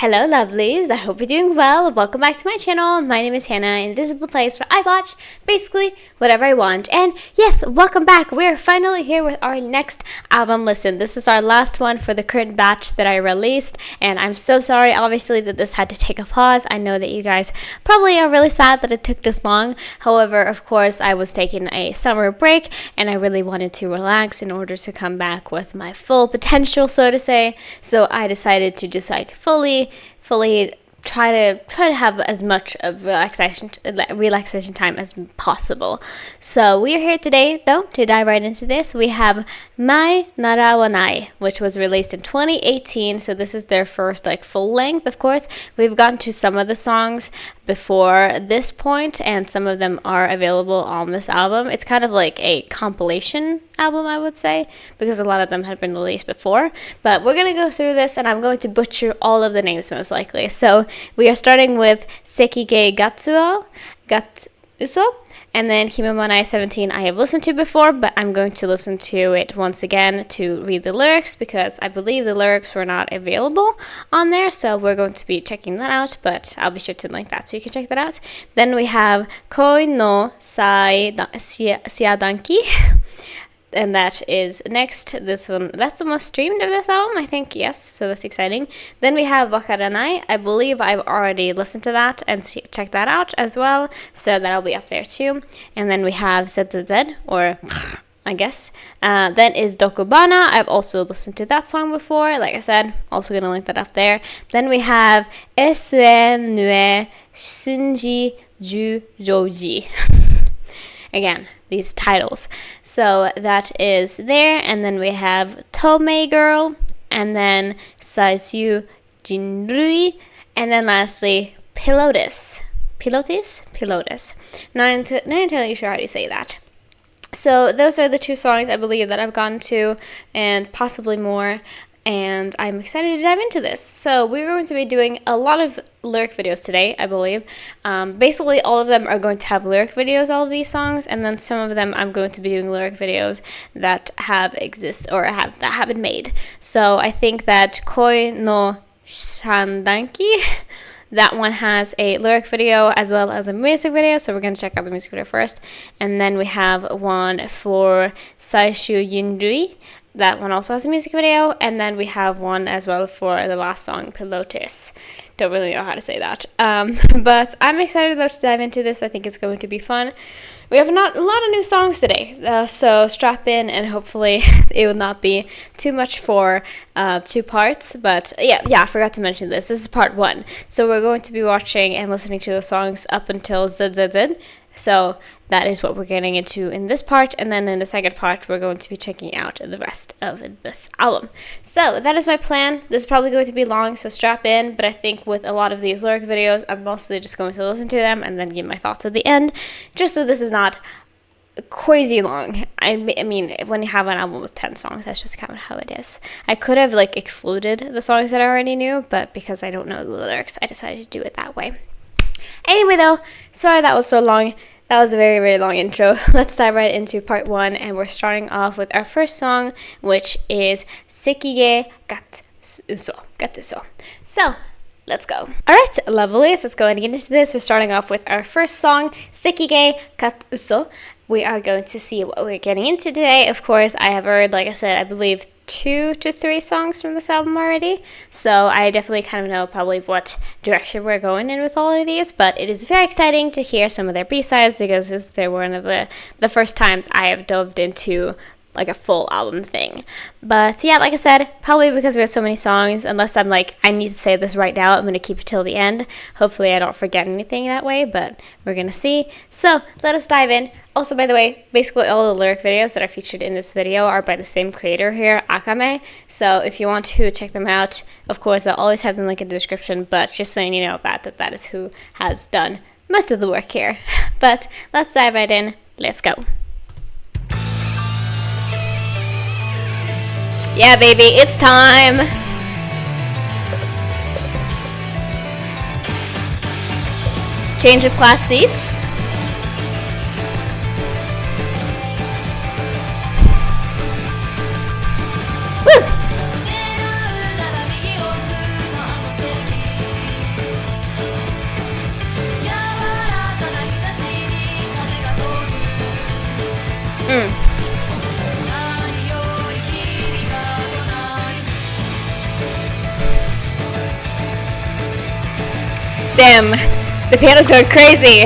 Hello lovelies, I hope you're doing well. Welcome back to my channel. My name is Hannah and this is the place where I watch basically whatever I want. And yes, welcome back. We're finally here with our next album listen. This is our last one for the current batch that I released, and I'm so sorry obviously that this had to take a pause. I know that you guys probably are really sad that it took this long. However, of course, I was taking a summer break and I really wanted to relax in order to come back with my full potential, so to say. So I decided to just like fully try to have as much of relaxation time as possible. So we are here today though to dive right into this. We have Maenarawanai, which was released in 2018, so this is their first like full length. Of course, we've gotten to some of the songs before this point and some of them are available on this album. It's kind of like a compilation album, I would say, because a lot of them had been released before, but we're going to go through this and I'm going to butcher all of the names most likely. So we are starting with Sekigae Gattuso, and then Himamanai 17 I have listened to before, but I'm going to listen to it once again to read the lyrics because I believe the lyrics were not available on there, so we're going to be checking that out, but I'll be sure to link that so you can check that out. Then we have恋の遮断機and that is next. This one, that's the most streamed of this album, I think. Yes, so that's exciting. Then we have Wakaranai. I believe I've already listened to that and checked that out as well, so that'll be up there too. And then we have ZZZ, or I guess. Then is Dokubana. I've also listened to that song before. Like I said, also gonna link that up there. Then we have Sue Sunji Juroji. Again, these titles. So that is there. And then we have Tomei Girl, and then Saisyu Jinrui, and then lastly Pilotis. Not entirely sure how to say that. So those are the two songs I believe that I've gotten to, and possibly more. And I'm excited to dive into this. So we're going to be doing a lot of lyric videos today, I believe. Basically, all of them are going to have lyric videos, all of these songs, and then some of them I'm going to be doing lyric videos that have been made. So I think that Koi no Shadanki, that one has a lyric video as well as a music video, so we're going to check out the music video first. And then we have one for Saishu Yinrui. That one also has a music video, and then we have one as well for the last song, Pilotis. Don't really know how to say that. But I'm excited though to dive into this. I think it's going to be fun. We have a lot of new songs today, so strap in and hopefully it will not be too much for 2 parts. But yeah, I forgot to mention this. This is part 1. So we're going to be watching and listening to the songs up until ZZZ. So that is what we're getting into in this part, and then in the second part we're going to be checking out the rest of this album. So that is my plan. This is probably going to be long, so strap in, but I think with a lot of these lyric videos I'm mostly just going to listen to them and then give my thoughts at the end, just so this is not crazy long. I mean, when you have an album with 10 songs, that's just kind of how it is. I could have like excluded the songs that I already knew, but because I don't know the lyrics, I decided to do it that way. Anyway though, sorry that was so long. That was a very, very long intro. Let's dive right into part 1, and we're starting off with our first song, which is Sekigae Gattuso. So, let's go. Alright, lovely. Let's go ahead and get into this. We're starting off with our first song, Sekigae Gattuso. We are going to see what we're getting into today. Of course, I have heard, like I said, I believe 2 to 3 songs from this album already, so I definitely kind of know probably what direction we're going in with all of these, but it is very exciting to hear some of their B-sides because they were one of the first times I have delved into like a full album thing. But yeah, like I said, probably because we have so many songs, unless I'm like, I need to say this right now, I'm going to keep it till the end. Hopefully I don't forget anything that way, but we're going to see. So let us dive in. Also, by the way, basically all the lyric videos that are featured in this video are by the same creator here, Akame. So if you want to check them out, of course, I'll always have them linked in the description, but just letting you know that is who has done most of the work here. But let's dive right in. Let's go. Yeah, baby, it's time. Change of class seats. Woo! Damn, the piano's going crazy.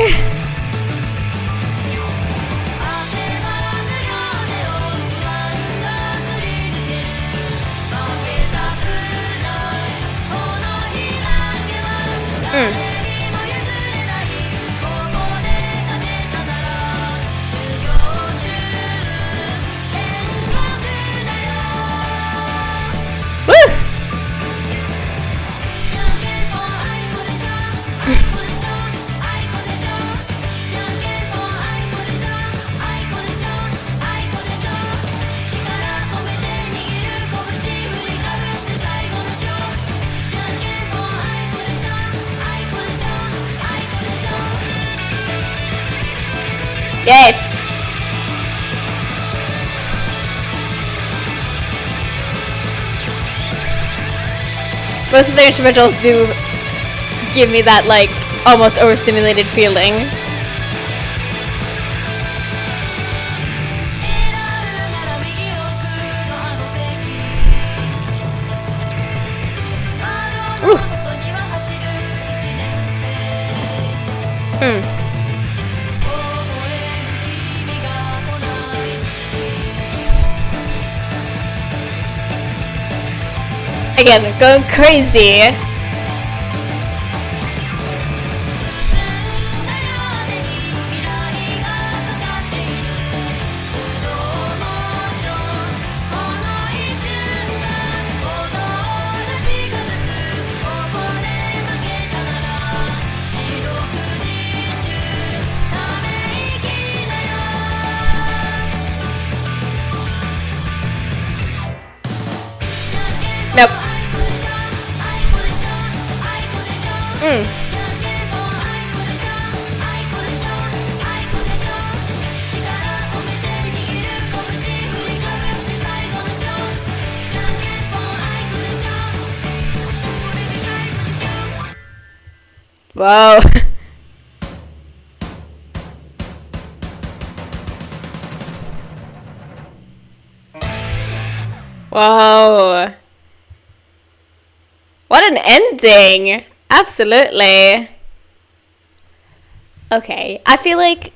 Yes! Most of the instrumentals do give me that, like, almost overstimulated feeling. Again, going crazy. Nope. Whoa. Whoa. What an ending! Absolutely. Okay, I feel like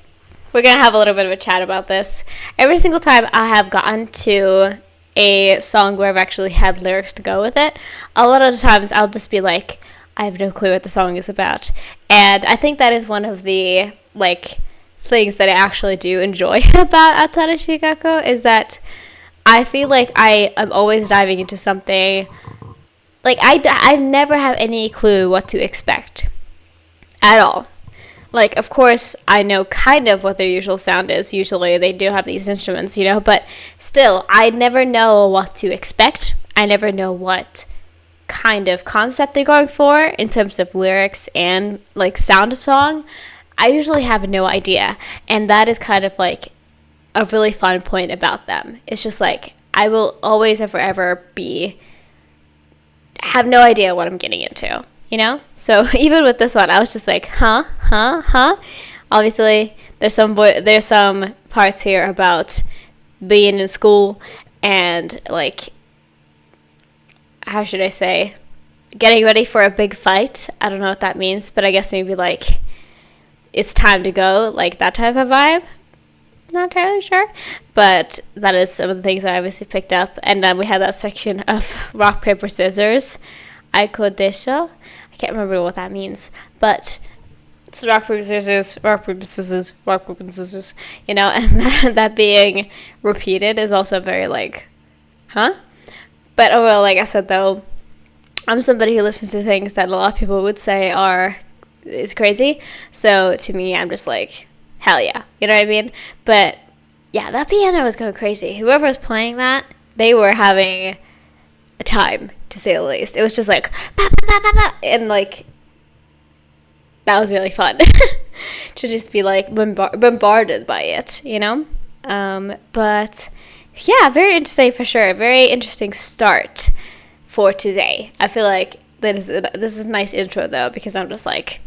we're gonna have a little bit of a chat about this. Every single time I have gotten to a song where I've actually had lyrics to go with it, a lot of the times I'll just be like, I have no clue what the song is about. And I think that is one of the, like, things that I actually do enjoy about ATARASHII GAKKO, is that I feel like I am always diving into something. Like, I never have any clue what to expect at all. Like, of course, I know kind of what their usual sound is. Usually they do have these instruments, you know, but still, I never know what to expect. I never know what kind of concept they're going for in terms of lyrics and, like, sound of song. I usually have no idea, and that is kind of, like, a really fun point about them. It's just, like, I will always and forever have no idea what I'm getting into, you know? So even with this one, I was just like, huh? Obviously, there's some parts here about being in school and, like, how should I say, getting ready for a big fight. I don't know what that means, but I guess maybe, like, it's time to go, like, that type of vibe. Not entirely sure, but that is some of the things I obviously picked up. And then we had that section of rock, paper, scissors. Aiko desho. I can't remember what that means, but it's rock, paper, scissors, rock, paper, scissors, rock, paper, scissors, you know, and that being repeated is also very, like, huh? But overall, like I said, though, I'm somebody who listens to things that a lot of people would say is crazy. So to me, I'm just like, hell yeah, you know what I mean? But yeah, that piano was going crazy. Whoever was playing that, they were having a time, to say the least. It was just like, bah, bah, bah, bah, bah, and, like, that was really fun to just be, like, bombarded by it, you know? But yeah, very interesting for sure. Very interesting start for today. I feel like this is a nice intro, though, because I'm just like,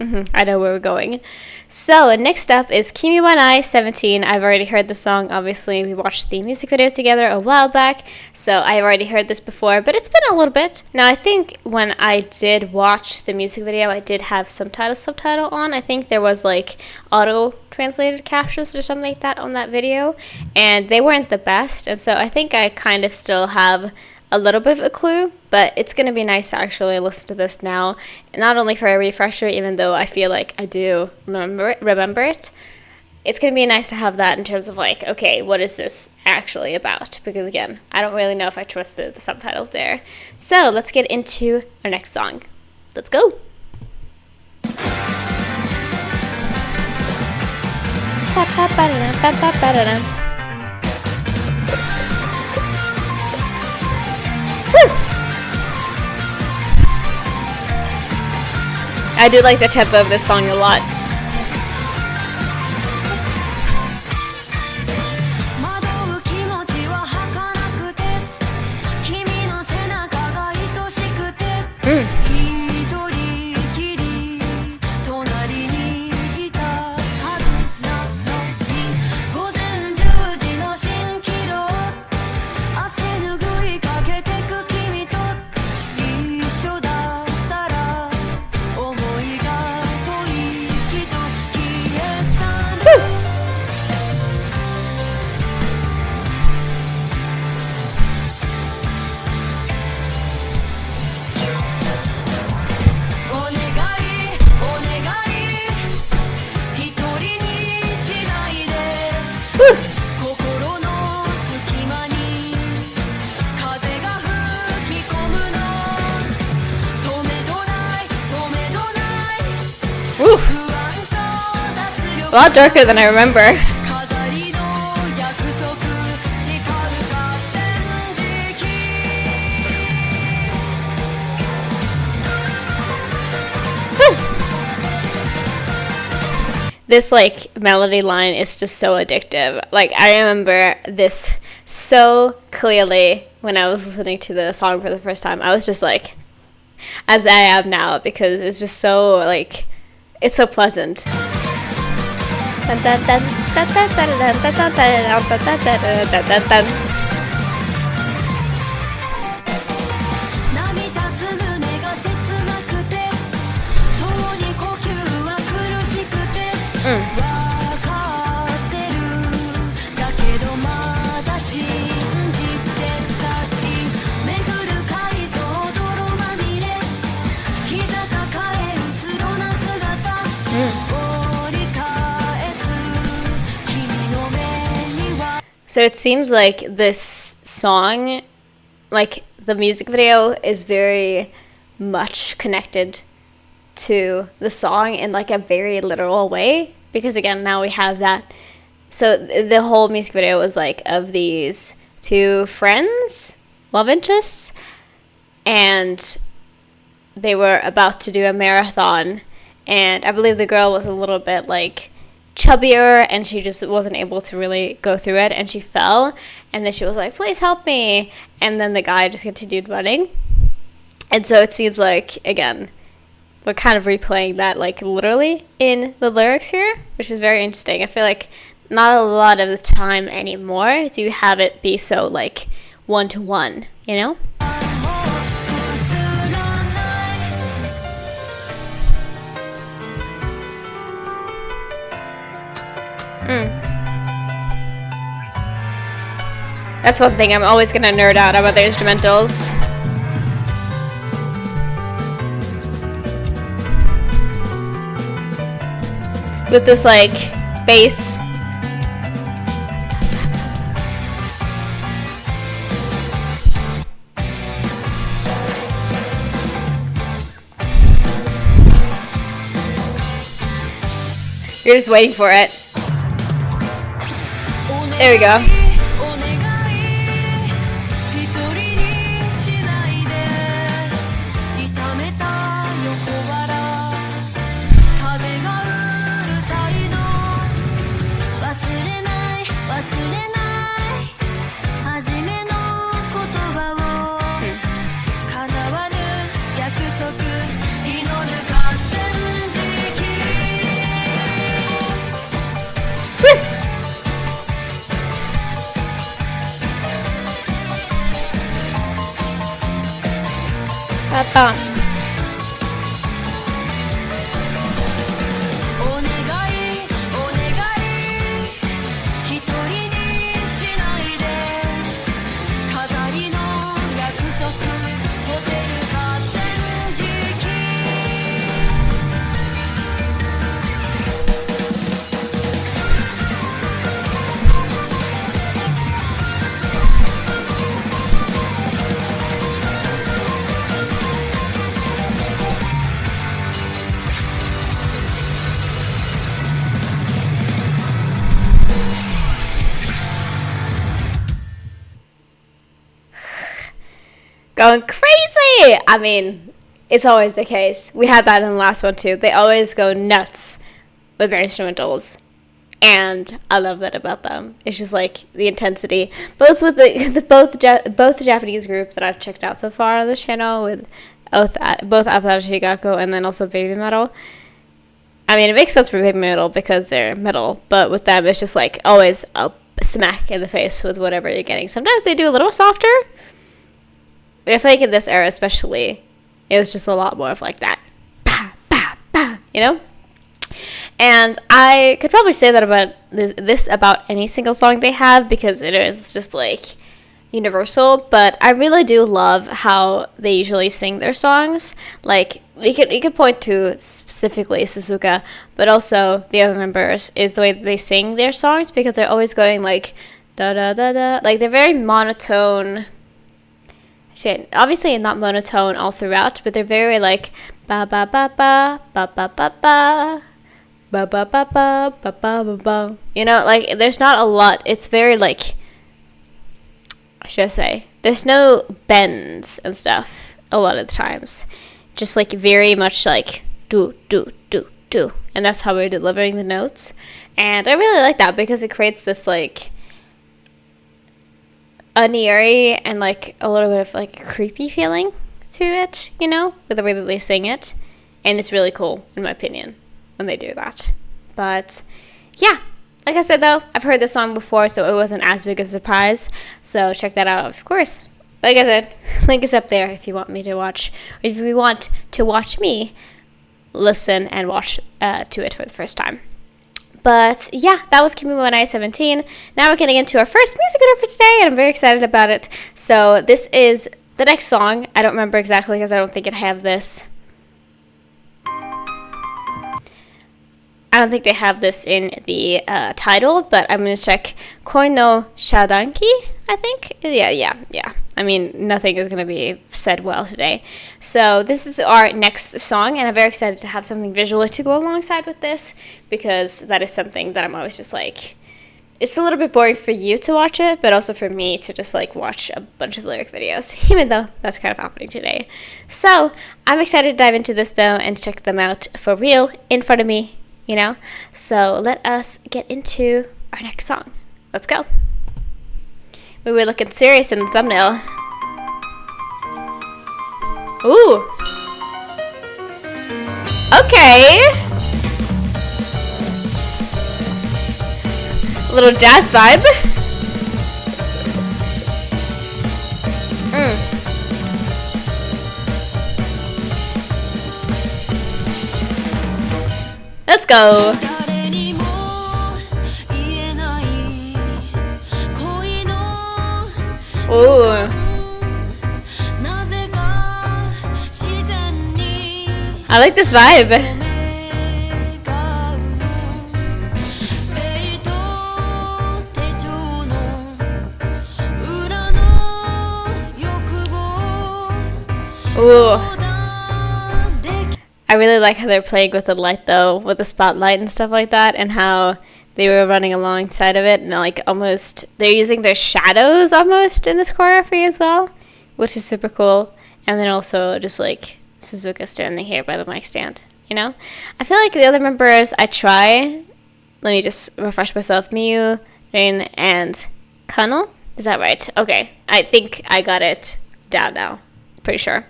I know where we're going. So next up is Maenarawanai 17. I've already heard the song. Obviously, we watched the music video together a while back, so I've already heard this before, but it's been a little bit. Now, I think when I did watch the music video, I did have subtitle on. I think there was like auto-translated captions or something like that on that video, and they weren't the best, and so I think I kind of still have a little bit of a clue, but it's going to be nice to actually listen to this now, not only for a refresher, even though I feel like I do remember it. It's going to be nice to have that in terms of like, okay, what is this actually about? Because again, I don't really know if I trusted the subtitles there. So let's get into our next song. Let's go! I do like the tempo of this song a lot. A lot darker than I remember. This like melody line is just so addictive. Like I remember this so clearly when I was listening to the song for the first time. I was just like, as I am now, because it's just so like, it's so pleasant. So it seems like this song, like the music video, is very much connected to the song in like a very literal way, because again, now we have that. So the whole music video was like of these two friends, love interests, and they were about to do a marathon, and I believe the girl was a little bit like chubbier, and she just wasn't able to really go through it, and she fell, and then she was like, please help me, and then the guy just continued running. And so it seems like, again, we're kind of replaying that like literally in the lyrics here, which is very interesting. I feel like not a lot of the time anymore do you have it be so like one-to-one, you know? That's one thing, I'm always gonna nerd out about the instrumentals. With this like bass. You're just waiting for it. There we go. ba ba. Going crazy! I mean, it's always the case. We had that in the last one too. They always go nuts with their instrumentals. And I love that about them. It's just like the intensity. Both with both the Japanese groups that I've checked out so far on this channel, with both ATARASHII GAKKO and then also Baby Metal. I mean, it makes sense for Baby Metal because they're metal, but with them it's just like always a smack in the face with whatever you're getting. Sometimes they do a little softer. But I feel like in this era especially, it was just a lot more of like that, bah, bah, bah, you know? And I could probably say that about this about any single song they have, because it is just like universal. But I really do love how they usually sing their songs. Like, you could point to specifically Suzuka, but also the other members, is the way that they sing their songs, because they're always going like da da da da. Like, they're very monotone. Obviously not monotone all throughout, but they're very like ba ba ba ba ba ba ba ba ba ba ba ba ba ba ba. You know, like, there's not a lot. It's very like, should I say, there's no bends and stuff a lot of the times. Just like very much like do do do do, and that's how we're delivering the notes. And I really like that because it creates this like uneary and like a little bit of like a creepy feeling to it, you know, with the way that they sing it. And it's really cool, in my opinion, when they do that. But yeah, like I said though, I've heard this song before, so it wasn't as big of a surprise. So check that out, of course. Like I said, link is up there if you want me to watch, or if you want to watch me listen and watch to it for the first time. But yeah, that was Maenarawanai 17. Now we're getting into our first music video for today, and I'm very excited about it. So this is the next song. I don't remember exactly because I don't think it have this. I don't think they have this in the title, but I'm going to check.恋の遮断機, I think? Yeah. I mean, nothing is going to be said well today. So this is our next song, and I'm very excited to have something visual to go alongside with this, because that is something that I'm always just like, it's a little bit boring for you to watch it, but also for me to just like watch a bunch of lyric videos, even though that's kind of happening today. So I'm excited to dive into this though and check them out for real in front of me, you know? So let us get into our next song. Let's go. We were looking serious in the thumbnail. Ooh. Okay. A little jazz vibe. Let's go. Ooh. I like this vibe. Ooh. I really like how they're playing with the light though, with the spotlight and stuff like that, and how they were running alongside of it, and like almost they're using their shadows almost in this choreography as well, which is super cool. And then also just like Suzuka standing here by the mic stand, you know? I feel like the other members I try, let me just refresh myself, Miyu, Rin, and Kano. Is that right? Okay, I think I got it down now. Pretty sure.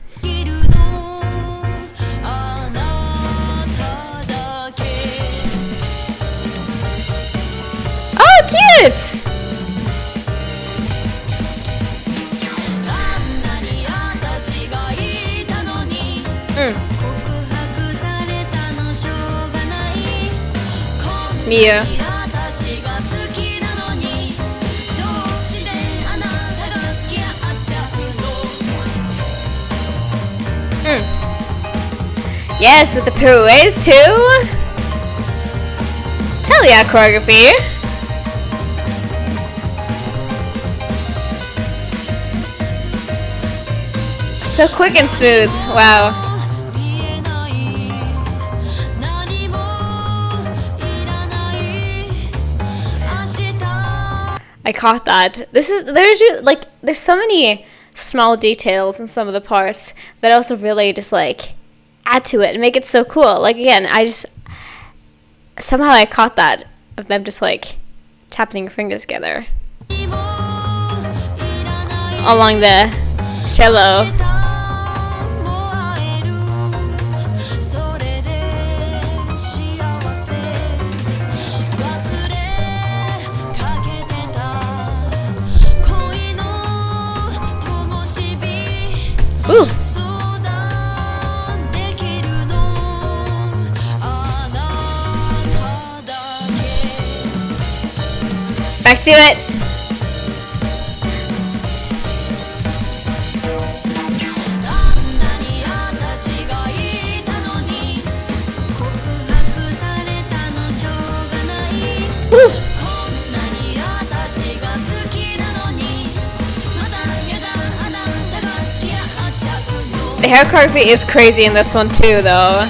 Oh, cute! Miu. Yes, with the pirouettes too. Hell yeah, choreography. So quick and smooth. Wow. I caught that. There's so many small details in some of the parts that also really just like add to it and make it so cool. Like again, somehow I caught that of them just like tapping their fingers together along the cello. Ooh. Back to it. Woo. The hair choreography is crazy in this one too, though.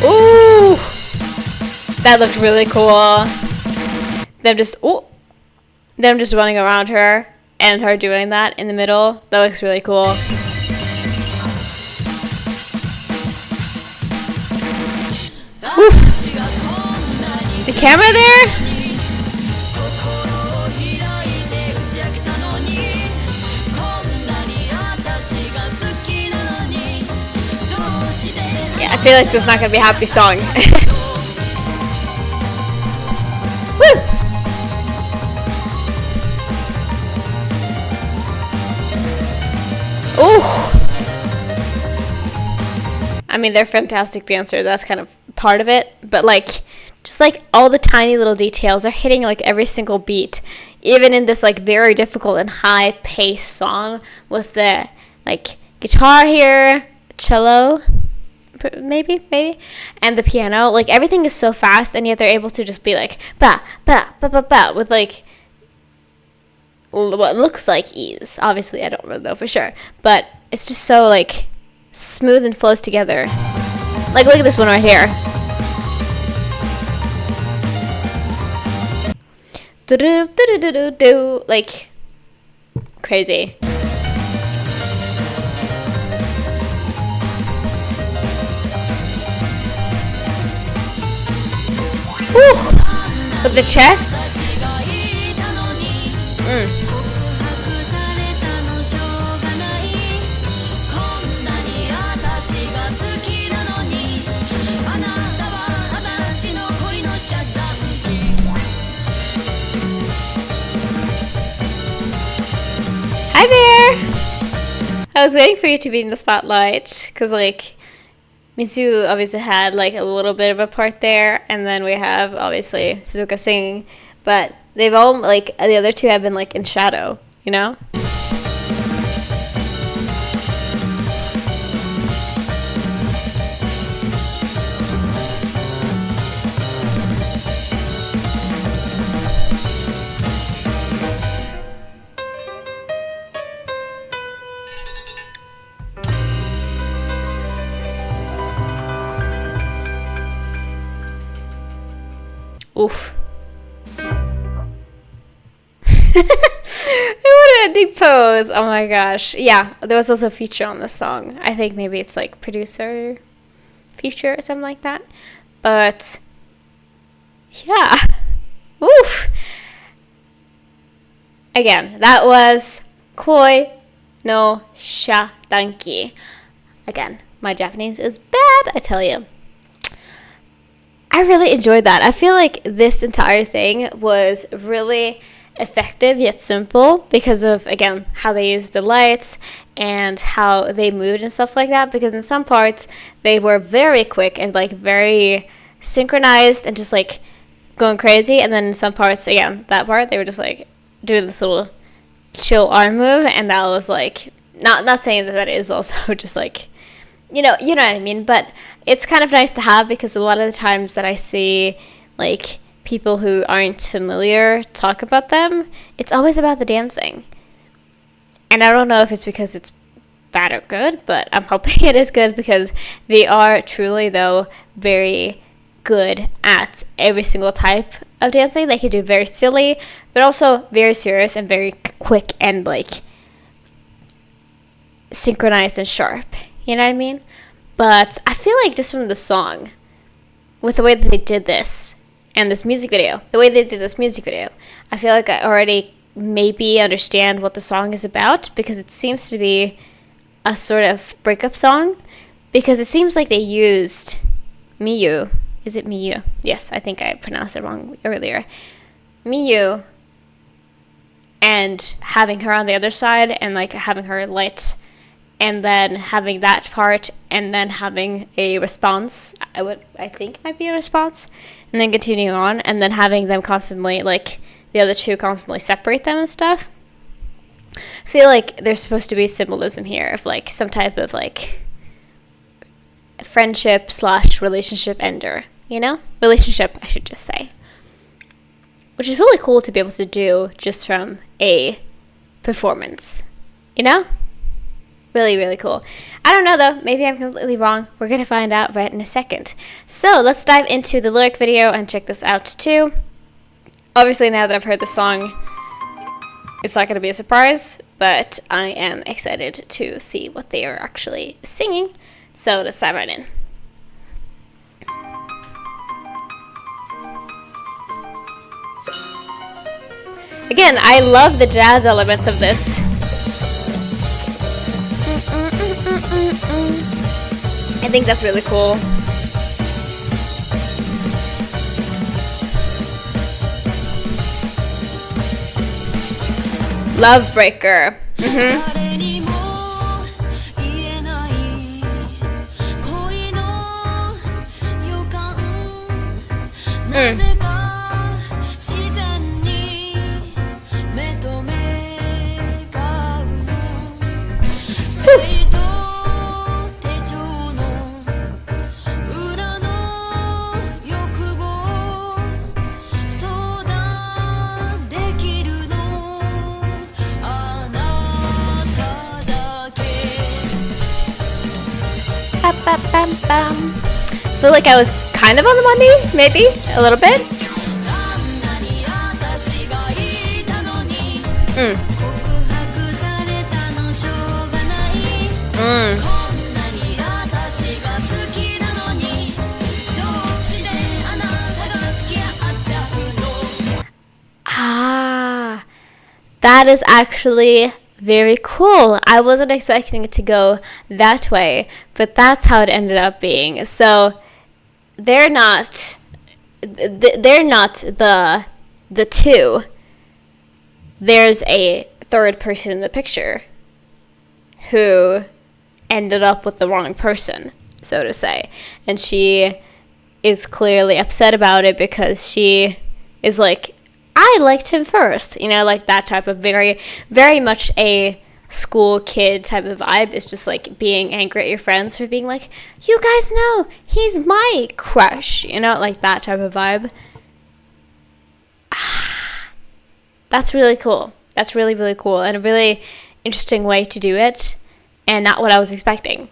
Ooh, that looked really cool. Them just running around her and her doing that in the middle. That looks really cool. Oof. The camera there? Yeah, I feel like this is not gonna be a happy song. Woo! Ooh! I mean, they're fantastic dancers. That's kind of part of it. But like, just like all the tiny little details, they're hitting like every single beat. Even in this like very difficult and high-paced song with the like guitar here, cello, maybe, and the piano. Like everything is so fast, and yet they're able to just be like ba ba ba ba ba with like what looks like ease. Obviously, I don't really know for sure, but it's just so like smooth and flows together. Like look at this one right here. Do like crazy. Woo! With the chests. Hi there! I was waiting for you to be in the spotlight, because like Mizu obviously had like a little bit of a part there, and then we have obviously Suzuka singing, but they've all like the other two have been like in shadow, you know? Oof. What an ending pose. Oh my gosh. Yeah, there was also a feature on this song. I think maybe it's like producer feature or something like that. But yeah. Oof. Again, that was Koi no shadanki. Again, my Japanese is bad, I tell you. I really enjoyed that. I feel like this entire thing was really effective yet simple because of, again, how they used the lights and how they moved and stuff like that, because in some parts they were very quick and like very synchronized and just like going crazy, and then in some parts, again, that part they were just like doing this little chill arm move, and that was like not saying that is also just like, you know what I mean, but it's kind of nice to have, because a lot of the times that I see like people who aren't familiar talk about them, it's always about the dancing. And I don't know if it's because it's bad or good, but I'm hoping it is good, because they are truly, though, very good at every single type of dancing. They can do very silly, but also very serious and very quick and like synchronized and sharp. You know what I mean? But I feel like just from the song, with the way that they did this, and this music video, the way they did this music video, I feel like I already maybe understand what the song is about, because it seems to be a sort of breakup song, because it seems like they used Miyu. Is it Miyu? Yes, I think I pronounced it wrong earlier. Miyu, and having her on the other side, and like having her lit, and then having that part, and then having a response. I think it might be a response, and then continuing on, and then having them constantly, like the other two constantly separate them and stuff. I feel like there's supposed to be symbolism here of like some type of like friendship / relationship ender, you know? Relationship, I should just say. Which is really cool to be able to do just from a performance, you know? Really, really cool. I don't know though, maybe I'm completely wrong. We're gonna find out right in a second. So let's dive into the lyric video and check this out too. Obviously, now that I've heard the song, it's not gonna be a surprise, but I am excited to see what they are actually singing. So let's dive right in. Again, I love the jazz elements of this. I think that's really cool. Love Breaker. I feel like I was kind of on the money, maybe a little bit. Ah, that is actually very cool. I wasn't expecting it to go that way, but that's how it ended up being. So they're not the two. There's a third person in the picture who ended up with the wrong person, so to say. And she is clearly upset about it because she is like, I liked him first, you know, like that type of very, very much a school kid type of vibe. Is just like being angry at your friends for being like, you guys know he's my crush, you know, like that type of vibe. That's really cool. That's really, really cool, and a really interesting way to do it, and not what I was expecting.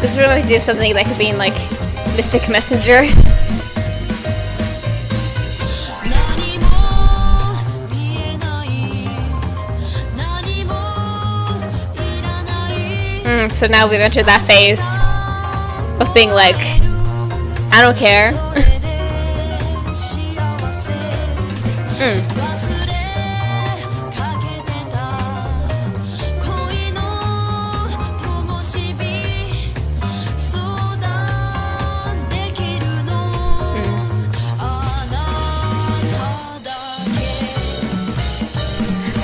This would like do something that could be in like Mystic Messenger. So now we've entered that phase of being like, I don't care.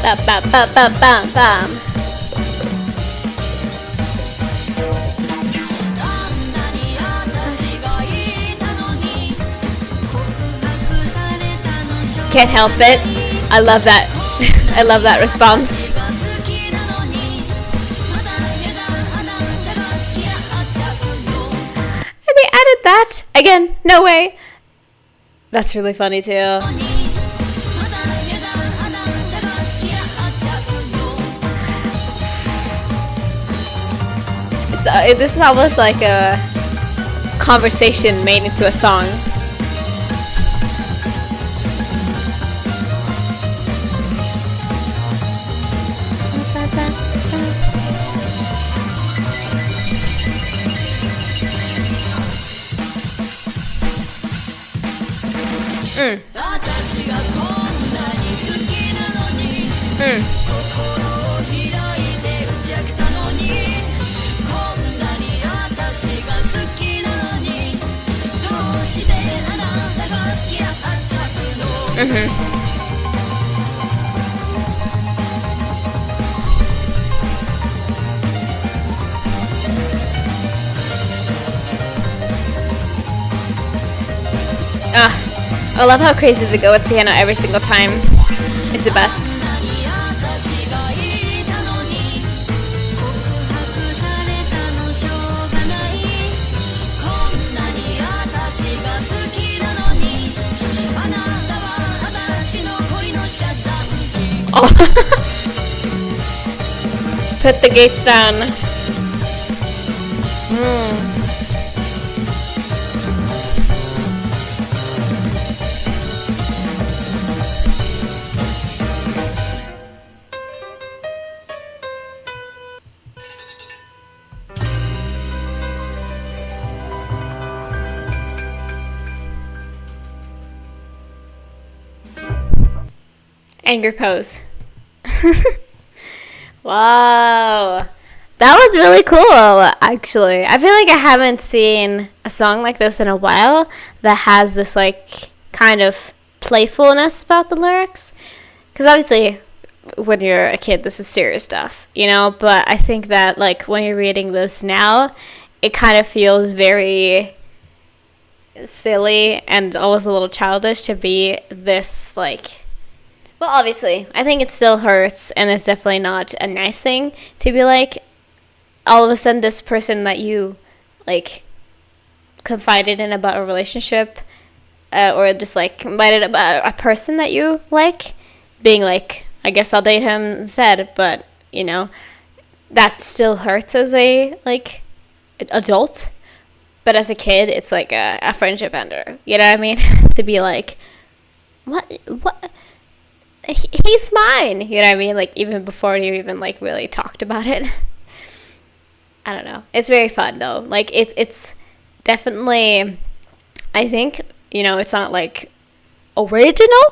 Bam, bam, bam, bam, bam, bam. Can't help it. I love that. I love that response. And they added that again. No way. That's really funny too. This is almost like a conversation made into a song. I love how crazy they go with the piano every single time. It's the best. Oh. Put the gates down. Anger pose. Wow. That was really cool, actually. I feel like I haven't seen a song like this in a while that has this, like, kind of playfulness about the lyrics. Because obviously, when you're a kid, this is serious stuff, you know? But I think that, like, when you're reading this now, it kind of feels very silly and almost a little childish to be this, like... Well, obviously, I think it still hurts, and it's definitely not a nice thing to be like, all of a sudden, this person that you, like, confided in about a relationship, or just, like, confided about a person that you like, being like, I guess I'll date him instead, but, you know, that still hurts as a, like, adult, but as a kid, it's like a friendship ender, you know what I mean? To be like, what? He's mine, you know what I mean? Like, even before you even, like, really talked about it. I don't know. It's very fun, though. Like, it's definitely, I think, you know, it's not, like, original,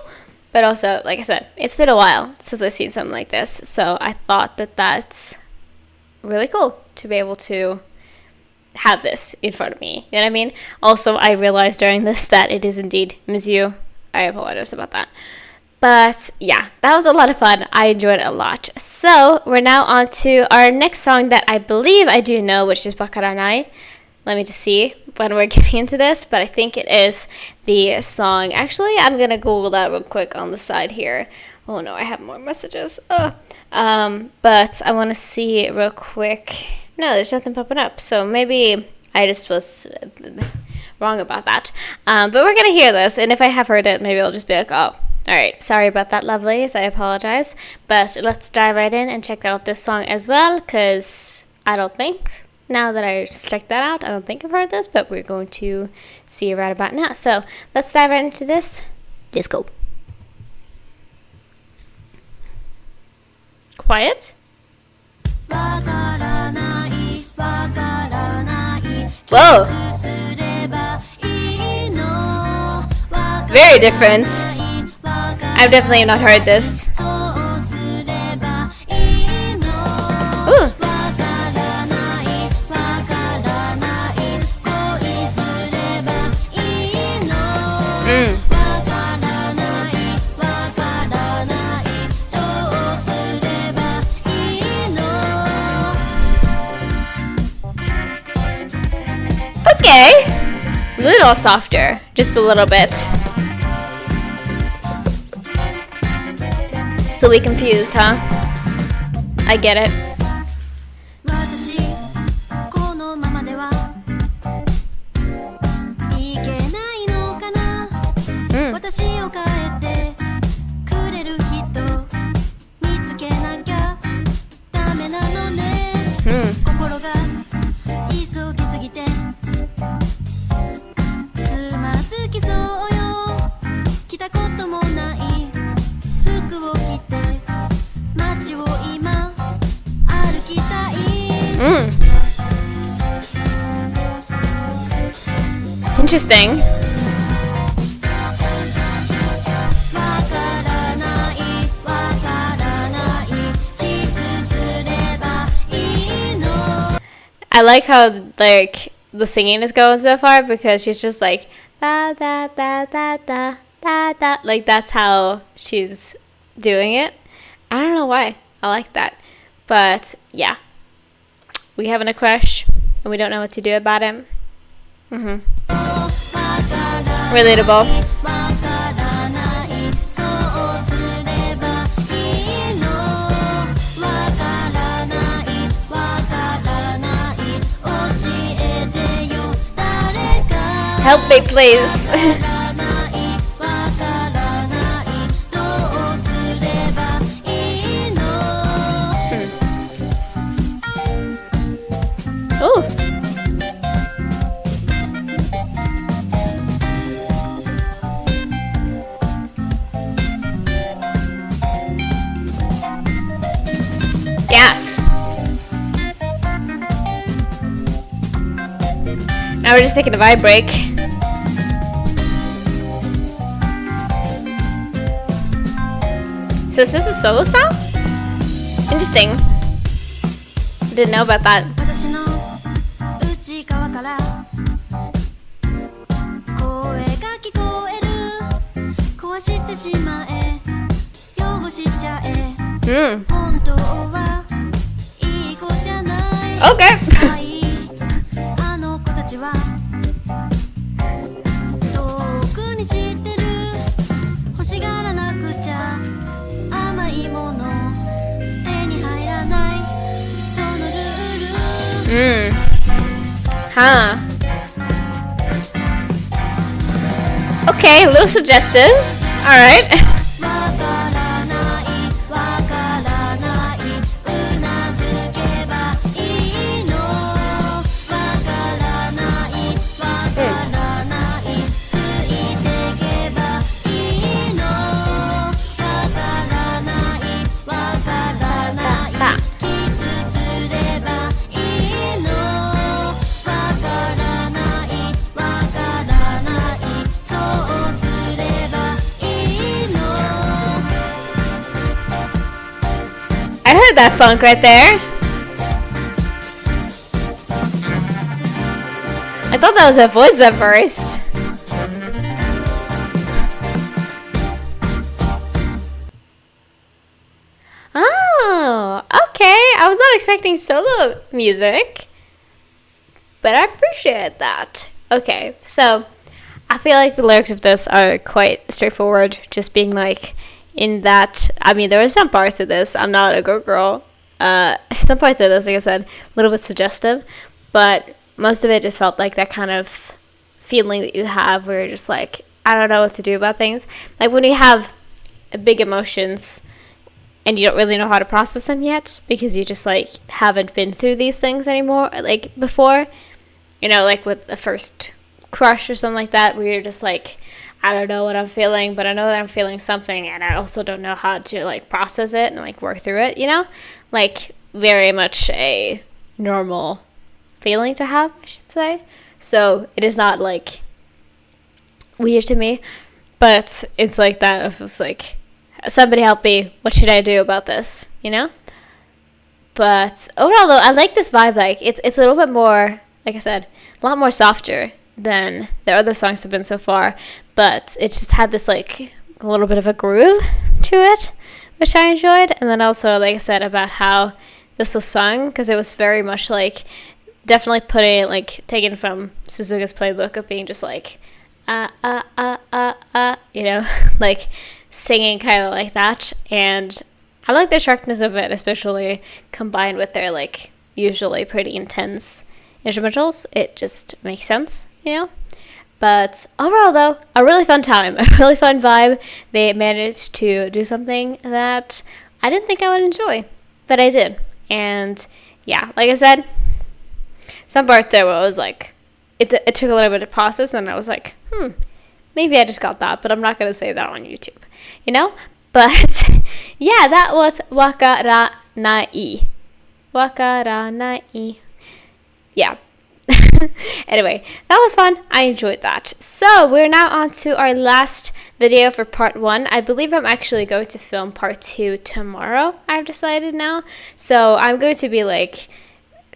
but also, like I said, it's been a while since I've seen something like this, so I thought that that's really cool to be able to have this in front of me, you know what I mean? Also, I realized during this that it is indeed Mizu. I apologize about that. But yeah, that was a lot of fun. I enjoyed it a lot. So we're now on to our next song that I believe I do know, which is Wakaranai. Let me just see when we're getting into this, but I think it is the song. Actually, I'm going to Google that real quick on the side here. Oh no, I have more messages. But I want to see real quick. No, there's nothing popping up. So maybe I just was wrong about that. But we're going to hear this, and if I have heard it, maybe I'll just be like, oh. Alright, sorry about that, lovelies. I apologize. But let's dive right in and check out this song as well, because I don't think, now that I checked that out, I don't think I've heard this, but we're going to see right about now. So let's dive right into this. Let's go. Quiet. Wakaranai. Whoa! Very different. I've definitely not heard this. Ooh. Okay, a little softer, just a little bit. So we confused, huh? I get it. Interesting. I like how like the singing is going so far because she's just like da da da da da da da, like that's how she's doing it. I don't know why. I like that. But yeah. We having a crush and we don't know what to do about him. Relatable. Help me, please. Ooh. Yes. Now we're just taking a vibe break. So is this a solo song? Interesting. Didn't know about that. Okay. Huh. Okay, a little suggestive. Alright. That funk right there. I thought that was her voice at first. Oh, okay. I was not expecting solo music, but I appreciate that. Okay, so I feel like the lyrics of this are quite straightforward, just being like, in that, I mean, there were some parts of this, I'm not a good girl, some parts of this, like I said, a little bit suggestive, but most of it just felt like that kind of feeling that you have where you're just like, I don't know what to do about things. Like when you have big emotions and you don't really know how to process them yet because you just like haven't been through these things anymore, like before, you know, like with the first crush or something like that, where you're just like, I don't know what I'm feeling, but I know that I'm feeling something, and I also don't know how to like process it and like work through it, you know? Like very much a normal feeling to have, I should say. So it is not like weird to me, but it's like that of just like, somebody help me, what should I do about this, you know? But overall though, I like this vibe. Like it's a little bit more, like I said, a lot more softer than the other songs have been so far, but it just had this like a little bit of a groove to it, which I enjoyed. And then also, like I said, about how this was sung, because it was very much like definitely putting like taken from Suzuka's playbook of being just like you know, like singing kind of like that. And I like the sharpness of it, especially combined with their like usually pretty intense instrumentals. It just makes sense, you know. But overall though, a really fun time, a really fun vibe. They managed to do something that I didn't think I would enjoy, but I did. And yeah, like I said, some parts there where I was like, it took a little bit of process, and I was like, maybe I just got that, but I'm not going to say that on YouTube, you know? But yeah, that was Wakaranai. Wakaranai. Yeah. Anyway, that was fun. I enjoyed that. So we're now on to our last video for part 1. I believe I'm actually going to film part 2 tomorrow, I've decided now. So I'm going to be like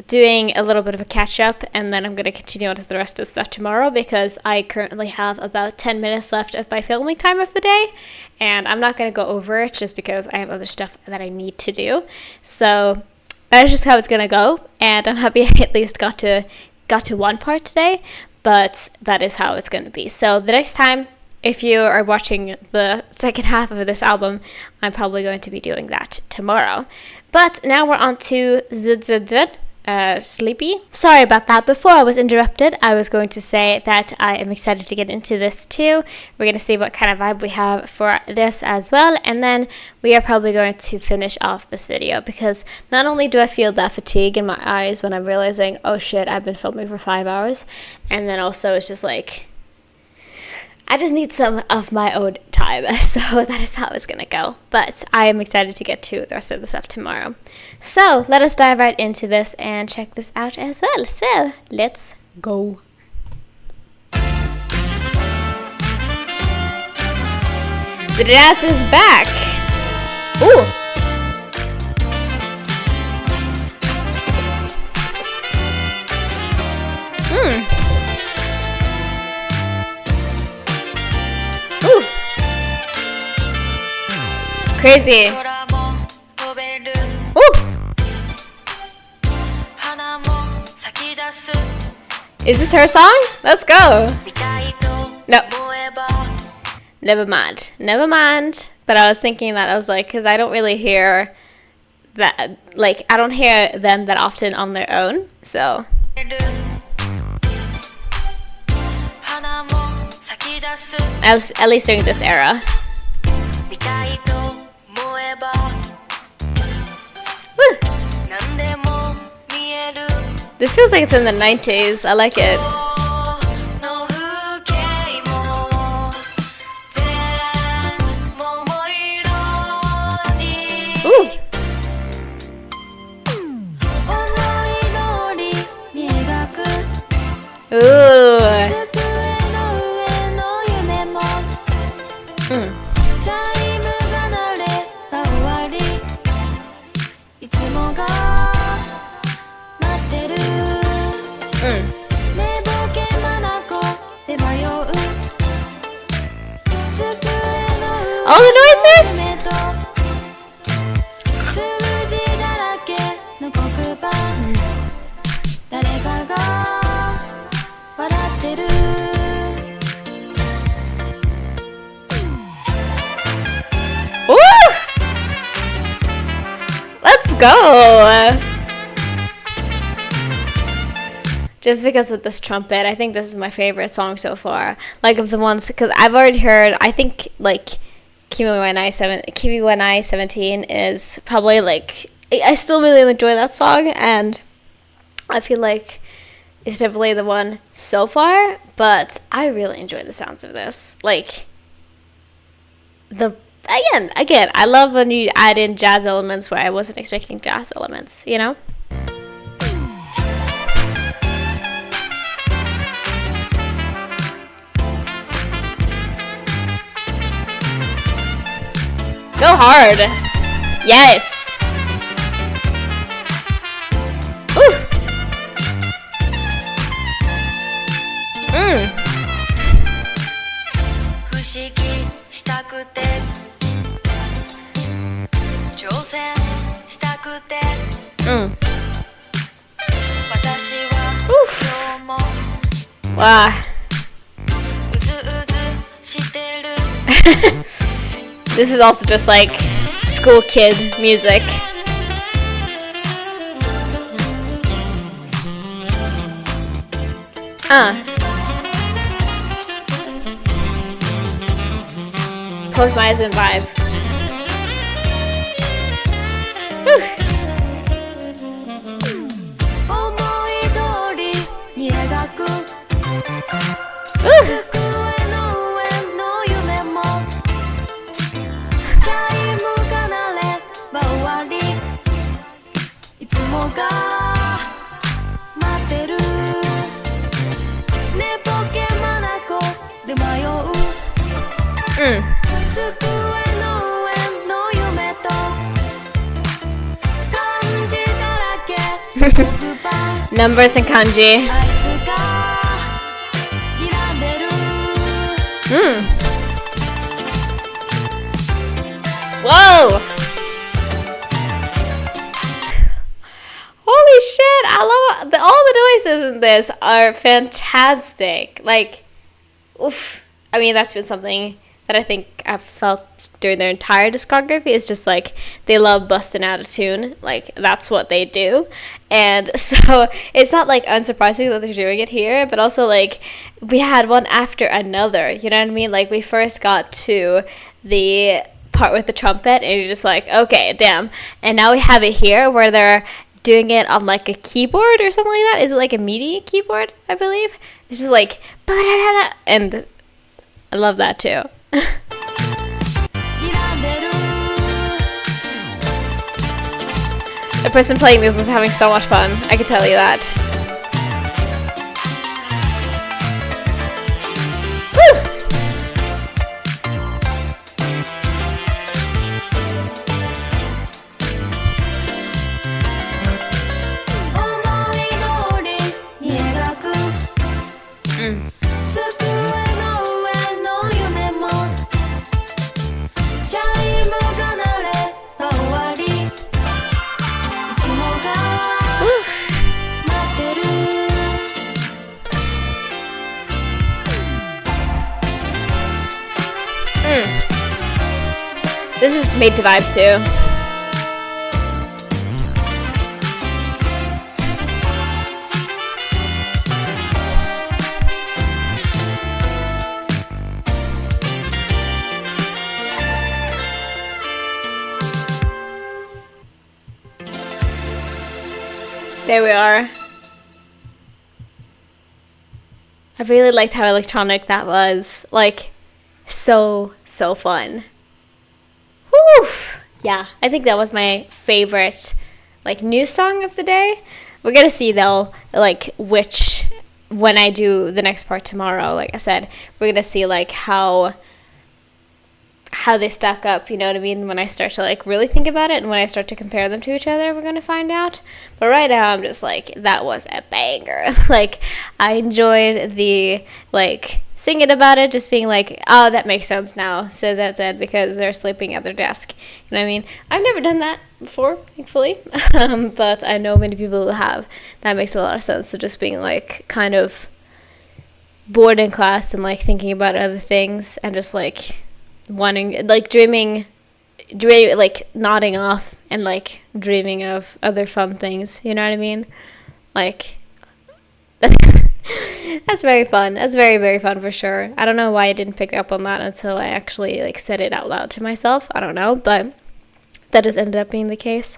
doing a little bit of a catch up, and then I'm going to continue on to the rest of the stuff tomorrow, because I currently have about 10 minutes left of my filming time of the day, and I'm not going to go over it just because I have other stuff that I need to do. So that's just how it's going to go, and I'm happy I at least got to one part today, but that is how it's going to be. So the next time, if you are watching the second half of this album, I'm probably going to be doing that tomorrow. But now we're on to ZZZ Sleepy. Sorry about that. Before I was interrupted, I was going to say that I am excited to get into this too. We're going to see what kind of vibe we have for this as well, and then we are probably going to finish off this video, because not only do I feel that fatigue in my eyes when I'm realizing, oh shit, I've been filming for 5 hours, and then also it's just like, I just need some of my own time, so that is how it's gonna go. But I am excited to get to the rest of the stuff tomorrow. So let us dive right into this and check this out as well. So let's go. The dance is back. Ooh. Ooh. Crazy. Ooh. Is this her song? Let's go. No. Never mind. Never mind. But I was thinking that, I was like, because I don't really hear that, like, I don't hear them that often on their own, so. At least during this era. Woo. This feels like it's in the 90s. I like it. Ooh. Ooh. All the noises? Woo! Let's go! Just because of this trumpet, I think this is my favorite song so far. Like, of the ones, because I've already heard, I think, like, Kimi wa Nai 17 is probably, like, I still really enjoy that song, and I feel like it's definitely the one so far, but I really enjoy the sounds of this. Like, again, I love when you add in jazz elements where I wasn't expecting jazz elements, you know? Go hard. Yes. Ooh. Mm. 不思議したくて挑戦したくて Mm. 私は Oof. 今日も Wow. うずうずしてる This is also just like school kid music. Close my eyes and vibe. Whew. 思い通りに描く Whew. 机の上の夢もチャイムが鳴れば終わりいつもが待ってる寝ぼけ眼で迷う Mm. 机の上の夢と漢字だらけ黒板 Numbers and kanji. あいつが睨んでる Mm. Whoa! Holy shit! I love all the noises in this are fantastic. Like, oof. I mean, that's been something that I think I've felt during their entire discography. Is just like they love busting out a tune. Like that's what they do, and so it's not like unsurprising that they're doing it here. But also like we had one after another. You know what I mean? Like we first got to the part with the trumpet, and you're just like, okay, damn. And now we have it here where they're doing it on like a keyboard or something like that. Is it like a MIDI keyboard? I believe it's just like, and I love that too. 睨んでる The person playing this was having so much fun. I can tell you that. Woo! 思い通りに描く Mm. 机の上の夢もチャイムが鳴れば終わりいつもが Oof. 待ってる This is made to vibe too. There we are. I really liked how electronic that was. Like, so fun. Whew. Yeah, I think that was my favorite, like, new song of the day. We're gonna see, though, like, which, when I do the next part tomorrow, like I said, we're gonna see, like, how they stack up, you know what I mean? When I start to like really think about it and when I start to compare them to each other, we're gonna find out. But right now I'm just like, that was a banger. Like I enjoyed the like singing about it, just being like, oh, that makes sense now, says ZZZ, because they're sleeping at their desk. You know what I mean? I've never done that before, thankfully. But I know many people who have. That makes a lot of sense. So just being like kind of bored in class and like thinking about other things and just like wanting, like dreaming, like nodding off and like dreaming of other fun things, you know what I mean? Like that's very fun. That's very, very fun for sure. I don't know why I didn't pick up on that until I actually like said it out loud to myself. I don't know, but that just ended up being the case.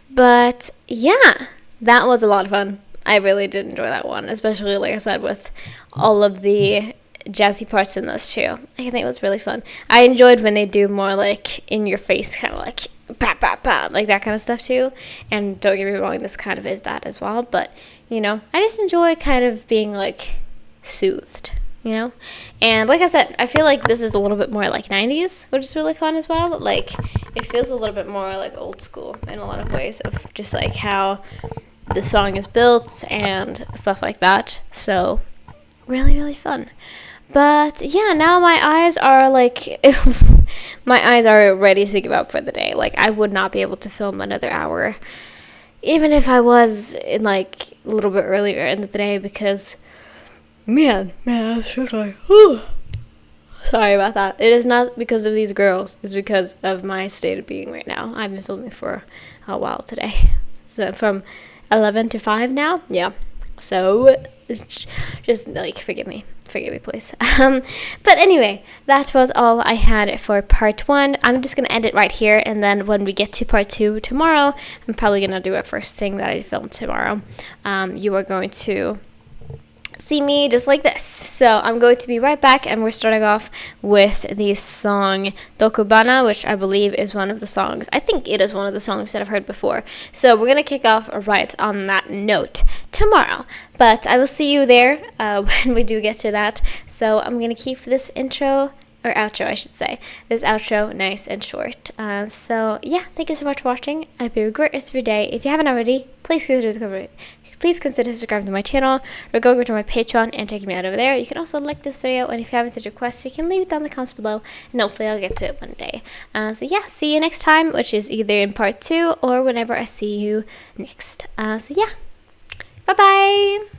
But yeah, that was a lot of fun. I really did enjoy that one, especially like I said with all of the jazzy parts in this too. I think it was really fun. I enjoyed when they do more like in your face, kind of like pat pat pat, like that kind of stuff too. And don't get me wrong, this kind of is that as well. But you know, I just enjoy kind of being like soothed. you know? And like I said, I feel like this is a little bit more like 90s, which is really fun as well. Like, it feels a little bit more like old school in a lot of ways of just like how the song is built and stuff like that. So, really, really fun. But yeah, now my eyes are like, my eyes are ready to give up for the day. Like, I would not be able to film another hour, even if I was in like a little bit earlier in the day, because man, I was just like, whew. Sorry about that. It is not because of these girls. It's because of my state of being right now. I've been filming for a while today. So from 11 to 5 now. Yeah. So just like forgive me please. But anyway, that was all I had for part 1. I'm just gonna end it right here, and then when we get to part 2 tomorrow, I'm probably gonna do a first thing that I filmed tomorrow. You are going to see me just like this. So I'm going to be right back, and we're starting off with the song Dokubana, which I believe is one of the songs. I think it is one of the songs that I've heard before. So we're going to kick off right on that note tomorrow. But I will see you there when we do get to that. So I'm going to keep this intro, or outro I should say, this outro nice and short. So yeah, thank you so much for watching. I hope you have a great rest of your day. If you haven't already, please consider subscribing to my channel, or go over to my Patreon and check me out over there. You can also like this video, and if you have any requests, you can leave it down in the comments below, and hopefully I'll get to it one day. So yeah, see you next time, which is either in part 2 or whenever I see you next. So yeah, bye bye!